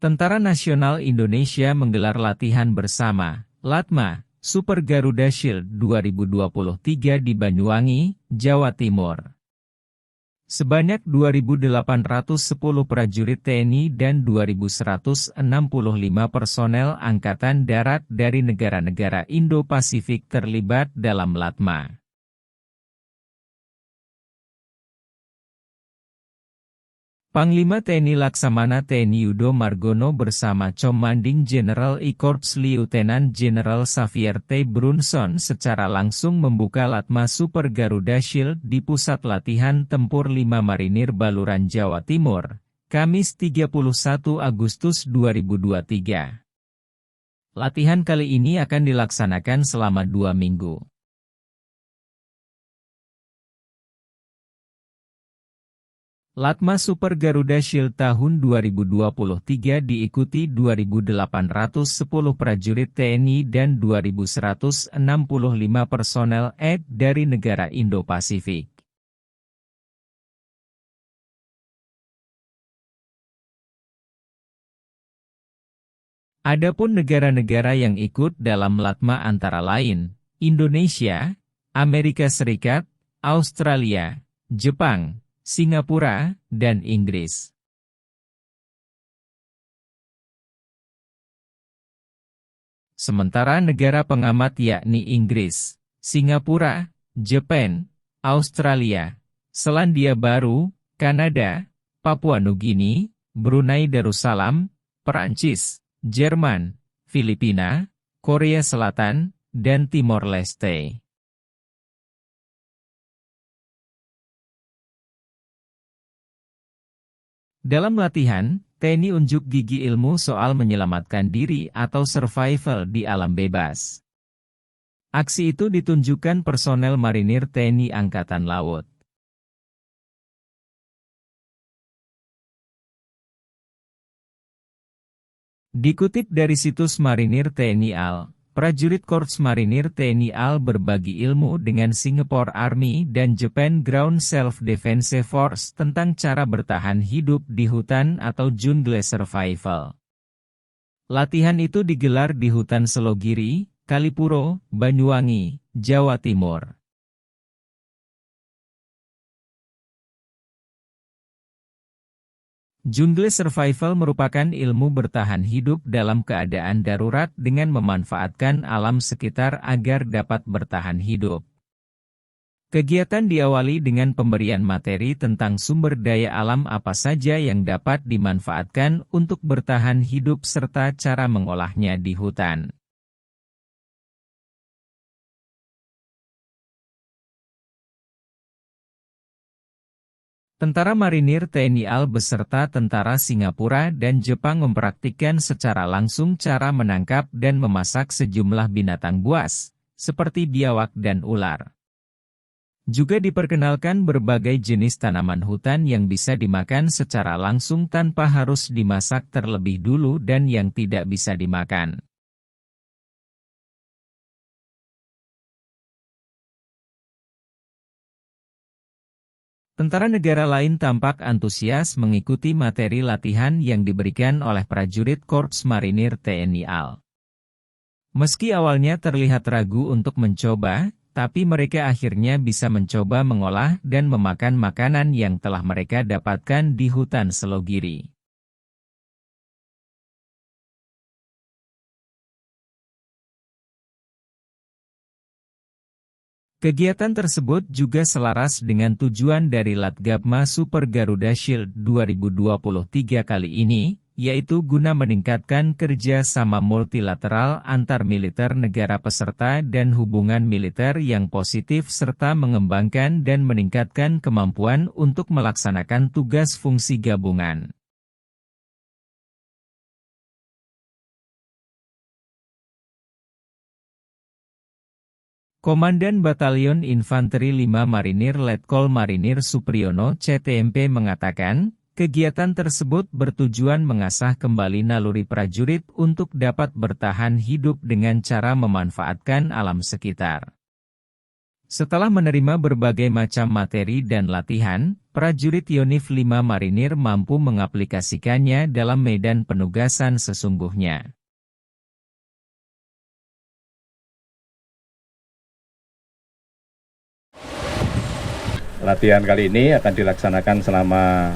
Tentara Nasional Indonesia menggelar latihan bersama, LATMA, Super Garuda Shield 2023 di Banyuwangi, Jawa Timur. Sebanyak 2.810 prajurit TNI dan 2.165 personel Angkatan Darat dari negara-negara Indo-Pasifik terlibat dalam LATMA. Panglima TNI Laksamana TNI Yudo Margono bersama Commanding General I Korps Lieutenant General Xavier T. Brunson secara langsung membuka LATMA Super Garuda Shield di Pusat Latihan Tempur 5 Marinir Baluran Jawa Timur, Kamis 31 Agustus 2023. Latihan kali ini akan dilaksanakan selama 2 minggu. LATMA Super Garuda Shield tahun 2023 diikuti 2.810 prajurit TNI dan 2.165 personel dari negara Indo-Pasifik. Adapun negara-negara yang ikut dalam LATMA antara lain, Indonesia, Amerika Serikat, Australia, Jepang, Singapura, dan Inggris. Sementara negara pengamat yakni Inggris, Singapura, Jepang, Australia, Selandia Baru, Kanada, Papua Nugini, Brunei Darussalam, Perancis, Jerman, Filipina, Korea Selatan, dan Timor Leste. Dalam latihan, TNI unjuk gigi ilmu soal menyelamatkan diri atau survival di alam bebas. Aksi itu ditunjukkan personel marinir TNI Angkatan Laut. Dikutip dari situs Marinir TNI AL, prajurit Korps Marinir TNI AL berbagi ilmu dengan Singapore Army dan Japan Ground Self-Defense Force tentang cara bertahan hidup di hutan atau jungle survival. Latihan itu digelar di hutan Selogiri, Kalipuro, Banyuwangi, Jawa Timur. Jungle survival merupakan ilmu bertahan hidup dalam keadaan darurat dengan memanfaatkan alam sekitar agar dapat bertahan hidup. Kegiatan diawali dengan pemberian materi tentang sumber daya alam apa saja yang dapat dimanfaatkan untuk bertahan hidup serta cara mengolahnya di hutan. Tentara Marinir TNI AL beserta tentara Singapura dan Jepang mempraktikkan secara langsung cara menangkap dan memasak sejumlah binatang buas, seperti biawak dan ular. Juga diperkenalkan berbagai jenis tanaman hutan yang bisa dimakan secara langsung tanpa harus dimasak terlebih dulu dan yang tidak bisa dimakan. Tentara negara lain tampak antusias mengikuti materi latihan yang diberikan oleh prajurit Korps Marinir TNI AL. Meski awalnya terlihat ragu untuk mencoba, tapi mereka akhirnya bisa mencoba mengolah dan memakan makanan yang telah mereka dapatkan di hutan Selogiri. Kegiatan tersebut juga selaras dengan tujuan dari LATGAPMA Super Garuda Shield 2023 kali ini, yaitu guna meningkatkan kerja sama multilateral antar militer negara peserta dan hubungan militer yang positif serta mengembangkan dan meningkatkan kemampuan untuk melaksanakan tugas fungsi gabungan. Komandan Batalion Infanteri 5 Marinir Letkol Marinir Supriyono CTMP mengatakan, kegiatan tersebut bertujuan mengasah kembali naluri prajurit untuk dapat bertahan hidup dengan cara memanfaatkan alam sekitar. Setelah menerima berbagai macam materi dan latihan, prajurit Yonif 5 Marinir mampu mengaplikasikannya dalam medan penugasan sesungguhnya. Latihan kali ini akan dilaksanakan selama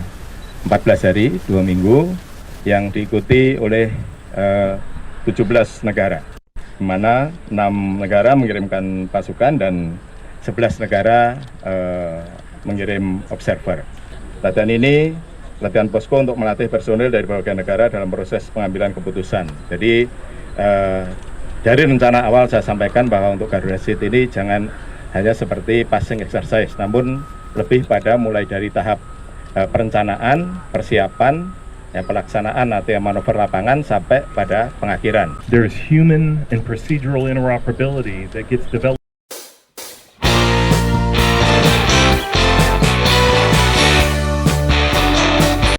14 hari, 2 minggu, yang diikuti oleh 17 negara, di mana 6 negara mengirimkan pasukan dan 11 negara mengirim observer. Latihan ini latihan posko untuk melatih personil dari berbagai negara dalam proses pengambilan keputusan. Jadi dari rencana awal saya sampaikan bahwa untuk Garuda Shield ini jangan hanya seperti passing exercise, namun lebih pada mulai dari tahap perencanaan, persiapan, pelaksanaan latihan manuver lapangan sampai pada pengakhiran. There is human and procedural interoperability that gets developed